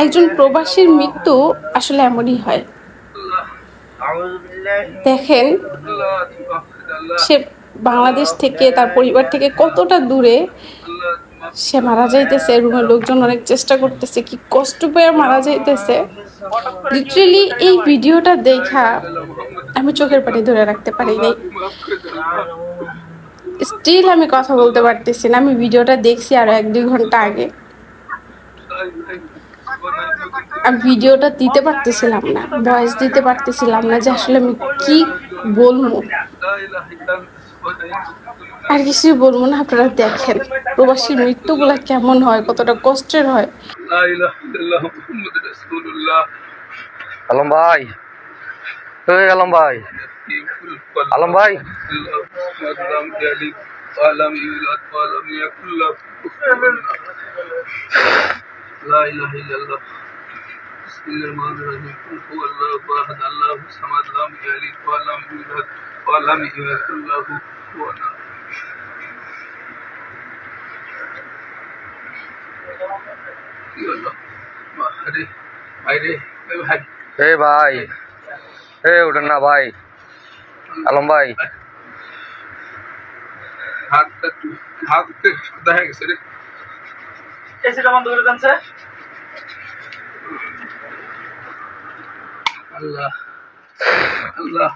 একজন প্রবাসীর মৃত্যু আসলে এমনই হয়। দেখেন সে বাংলাদেশ থেকে তার পরিবার থেকে কতটা দূরে সে মারা যাইতেছে, রুমের লোকজন অনেক চেষ্টা করতেছে, কি কষ্ট পেয়ে মারা যাইতেছে। লিটারেলি এই ভিডিওটা দেখা আমি চোখের পানি ধরে রাখতে পারি নাই। স্টিল আমি কথা বলতে পারতেছি না। আমি ভিডিওটা দেখছি আরো 1-2 ঘন্টা আগে। আমি ভিডিওটা দিতে পারতেছিলাম না, ভয়েস দিতে পারতেছিলাম না যে আসলে আমি কি বলবো। আর কিছুই বলবো না, আপনারা দেখেন প্রবাসীর মৃত্যুগুলা কেমন হয়, কতটা কষ্টের হয়। আলম ভাই, আলম ভাই, আলম ভাই, ভাই উঠেন না ভাই। আলম ভাই এসিটা বন্ধ করে দেন স্যার। আল্লাহ আল্লাহ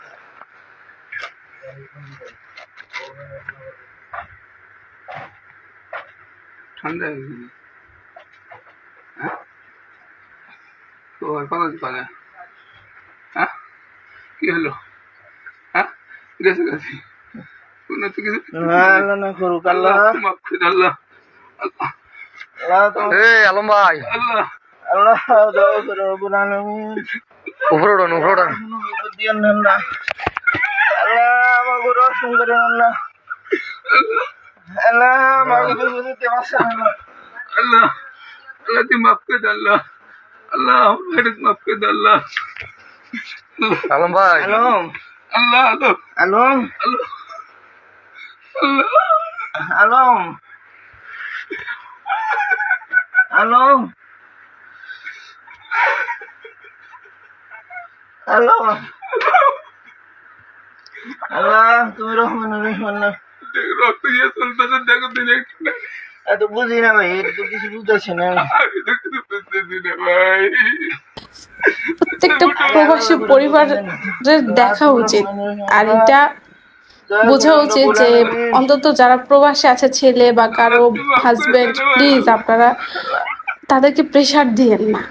ঠান্ডা কি হলো? আলম ভাই, উপরে উঠুন, উপরে উঠুন। আল্লাহ আল্লাহ তুই মাফ করে দে আল্লাহ, আল্লাহ মাফ করে দে আল্লাহ। আলম ভাই, আল্লাহ আল্লাহ আলম আলম আলম আলম আল্লাহ তুমি রহমান রহমান না। রক্ত গিয়ে চলতেছে, দেখো দিন এত বুঝি না ভাই, এত কিছু বুঝতেছি না আমি তো কিছু বুঝতেছি না ভাই। প্রত্যেকটা প্রবাসী পরিবারের দেখা উচিত, আর এটা বোঝা উচিত যে অন্তত যারা প্রবাসে আছে, ছেলে বা কারো হাজবেন্ড, প্লিজ আপনারা তাদেরকে প্রেশার দিয়েন না।